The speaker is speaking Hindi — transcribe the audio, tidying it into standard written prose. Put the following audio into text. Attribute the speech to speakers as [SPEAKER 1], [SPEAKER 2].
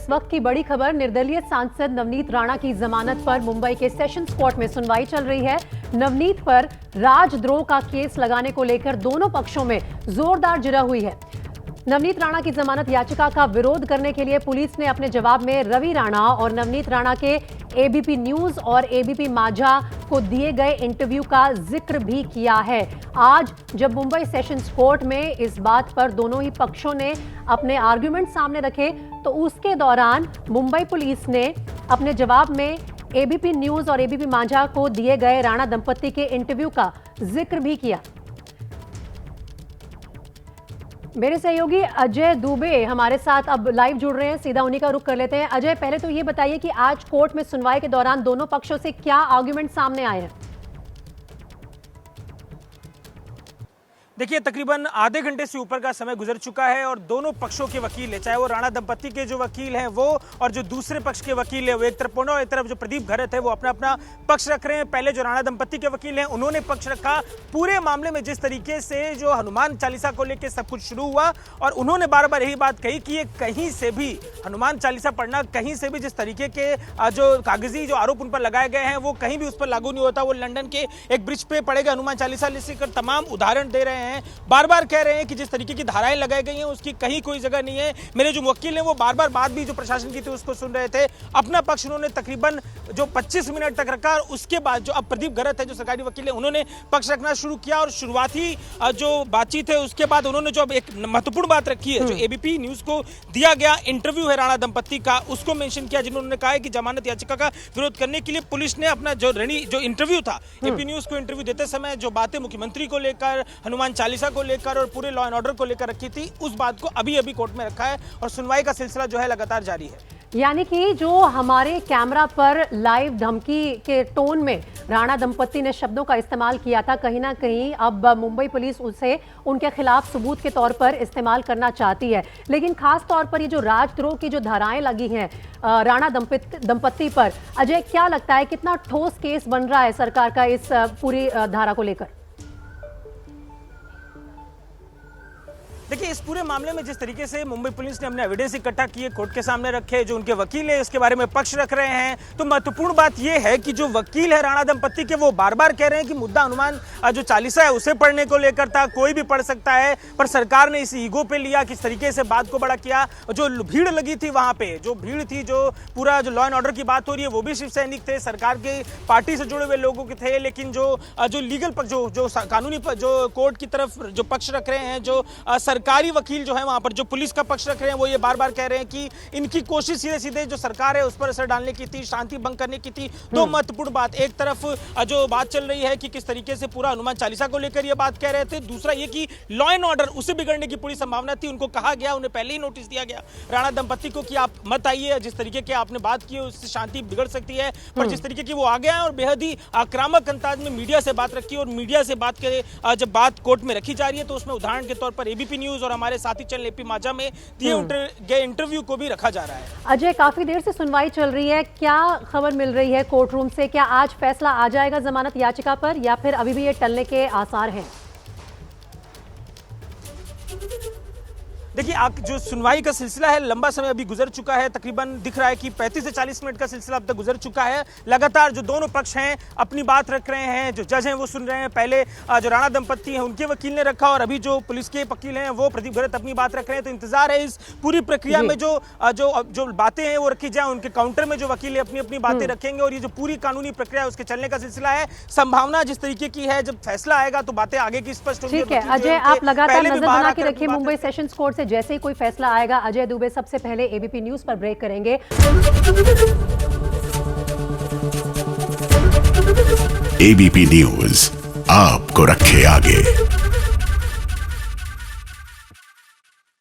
[SPEAKER 1] इस वक्त की बड़ी खबर, निर्दलीय सांसद नवनीत राणा की जमानत पर मुंबई के सेशंस कोर्ट में सुनवाई चल रही है। नवनीत पर राजद्रोह का केस लगाने को लेकर दोनों पक्षों में जोरदार जिरह हुई है। नवनीत राणा की जमानत याचिका का विरोध करने के लिए पुलिस ने अपने जवाब में रवि राणा और नवनीत राणा के एबीपी न्यूज और एबीपी माझा को दिए गए इंटरव्यू का जिक्र भी किया है। आज जब मुंबई सेशंस कोर्ट में इस बात पर दोनों ही पक्षों ने अपने आर्गुमेंट सामने रखे तो उसके दौरान मुंबई पुलिस ने अपने जवाब में एबीपी न्यूज और एबीपी माझा को दिए गए राणा दंपत्ति के इंटरव्यू का जिक्र भी किया। मेरे सहयोगी अजय दुबे हमारे साथ अब लाइव जुड़ रहे हैं, सीधा उन्हीं का रुख कर लेते हैं। अजय, पहले तो ये बताइए कि आज कोर्ट में सुनवाई के दौरान दोनों पक्षों से क्या आर्गुमेंट सामने आए हैं?
[SPEAKER 2] देखिए, तकरीबन आधे घंटे से ऊपर का समय गुजर चुका है और दोनों पक्षों के वकील है, चाहे वो राणा दंपत्ति के जो वकील हैं वो और जो दूसरे पक्ष के वकील है वो एक तरफ पोना और एक तरफ जो प्रदीप घरत है वो अपना अपना पक्ष रख रहे हैं। पहले जो राणा दंपत्ति के वकील हैं उन्होंने पक्ष रखा पूरे मामले में, जिस तरीके से जो हनुमान चालीसा को लेकर सब कुछ शुरू हुआ, और उन्होंने बार बार यही बात कही कि ये कहीं से भी हनुमान चालीसा पढ़ना, कहीं से भी जिस तरीके के जो कागजी जो आरोप उन पर लगाए गए हैं वो कहीं भी उस पर लागू नहीं होता। वो लंदन के एक ब्रिज पे पड़ेगा हनुमान चालीसा लेकर तमाम उदाहरण दे रहे हैं, बार बार कह रहे हैं कि जिस तरीके की धाराएं लगाई गई हैं उसकी कहीं कोई जगह नहीं है। मेरे जो वकील हैं वो बार बार बात भी जो प्रशासन की थी उसको सुन रहे थे। अपना पक्ष उन्होंने तकरीबन जो 25 मिनट तक रखा और उसके बाद जो अब प्रदीप घरत है जो सरकारी वकील है उन्होंने पक्ष रखना शुरू किया और शुरुआती जो बातचीत है उसके बाद उन्होंने जो अब एक महत्वपूर्ण बात रखी है, जो एबीपी न्यूज को दिया गया इंटरव्यू है राणा दंपत्ति का, उसको मेंशन किया, जिन्होंने कहा है कि जमानत याचिका का विरोध करने के लिए पुलिस ने अपना जो इंटरव्यू था एबीपी न्यूज को इंटरव्यू देते समय जो बातें मुख्यमंत्री को लेकर, हनुमान चालीसा को लेकर और पूरे लॉ एंड ऑर्डर को लेकर रखी थी, उस बात को अभी अभी कोर्ट में रखा है और सुनवाई का सिलसिला जो है लगातार जारी है।
[SPEAKER 1] यानी कि जो हमारे कैमरा पर लाइव धमकी के टोन में राणा दंपत्ति ने शब्दों का इस्तेमाल किया था, कहीं ना कहीं अब मुंबई पुलिस उसे उनके खिलाफ सबूत के तौर पर इस्तेमाल करना चाहती है। लेकिन खास तौर पर ये जो राजद्रोह की जो धाराएं लगी हैं राणा दंपत्ति पर, अजय क्या लगता है कितना ठोस केस बन रहा है सरकार का इस पूरी धारा को लेकर?
[SPEAKER 2] देखिए, इस पूरे मामले में जिस तरीके से मुंबई पुलिस ने अपने एविडेंस इकट्ठा किए, कोर्ट के सामने रखे, जो उनके वकील है इसके बारे में पक्ष रख रहे हैं, तो महत्वपूर्ण बात यह है कि जो वकील है राणा दंपत्ति के वो बार बार कह रहे हैं कि मुद्दा हनुमान जो चालीसा है उसे पढ़ने को लेकर था, कोई भी पढ़ सकता है, पर सरकार ने इस ईगो पे लिया, किस तरीके से बात को बड़ा किया। जो भीड़ लगी थी वहां पे, जो भीड़ थी, जो पूरा जो लॉ एंड ऑर्डर की बात हो रही है वो भी शिव सैनिक थे, सरकार के पार्टी से जुड़े हुए लोगों के थे, लेकिन जो लीगल पक्ष, जो कानूनी जो कोर्ट की तरफ जो पक्ष रख रहे हैं, जो सरकारी वकील जो है वहां पर जो पुलिस का पक्ष रख रहे हैं, वो ये बार बार कह रहे हैं कि इनकी कोशिश सीधे सीधे जो सरकार है उस पर असर डालने की थी, शांति भंग करने की थी। दो महत्वपूर्ण बात, एक तरफ जो बात चल रही है कि किस तरीके से पूरा हनुमान चालीसा को लेकर ये बात कह रहे थे, दूसरा ये कि लॉ एंड ऑर्डर उसे बिगड़ने की पूरी संभावना थी। उनको कहा गया, उन्हें पहले ही नोटिस दिया गया राणा दंपत्ति को कि आप मत आइए, जिस तरीके की आपने बात की उससे शांति बिगड़ सकती है, पर जिस तरीके की वो आ गया और बेहद ही आक्रामक अंदाज में मीडिया से बात रखी, और मीडिया से बात के जब बात कोर्ट में रखी जा रही है तो उसमें उदाहरण के तौर पर एबीपी न्यूज और हमारे साथी चैनल एपी माझा में दिए गए इंटरव्यू को भी रखा जा रहा है।
[SPEAKER 1] अजय, काफी देर से सुनवाई चल रही है, क्या खबर मिल रही है कोर्ट रूम से? क्या आज फैसला आ जाएगा जमानत याचिका पर या फिर अभी भी ये टलने के आसार हैं?
[SPEAKER 2] देखिए, जो सुनवाई का सिलसिला है लंबा समय अभी गुजर चुका है, तकरीबन दिख रहा है कि 35 से 40 मिनट का सिलसिला अब तक गुजर चुका है। लगातार जो दोनों पक्ष हैं अपनी बात रख रहे हैं, जो जज हैं वो सुन रहे हैं। पहले जो राणा दंपत्ति हैं उनके वकील ने रखा और अभी जो पुलिस के वकील हैं वो प्रदीप घरत अपनी बात रख रहे हैं। तो इंतजार है इस पूरी प्रक्रिया में जो बातें हैं वो रखी जाए, उनके काउंटर में जो वकील है अपनी अपनी बातें रखेंगे और ये जो पूरी कानूनी प्रक्रिया है उसके चलने का सिलसिला है। संभावना जिस तरीके की है, जब फैसला आएगा तो बातें आगे की स्पष्ट होंगी।
[SPEAKER 1] ठीक है अजय, आप लगातार नजर बना के रखिए मुंबई सेशंस कोर्ट से, जैसे ही कोई फैसला आएगा अजय दुबे सबसे पहले एबीपी न्यूज पर ब्रेक करेंगे।
[SPEAKER 3] एबीपी न्यूज आपको रखे आगे।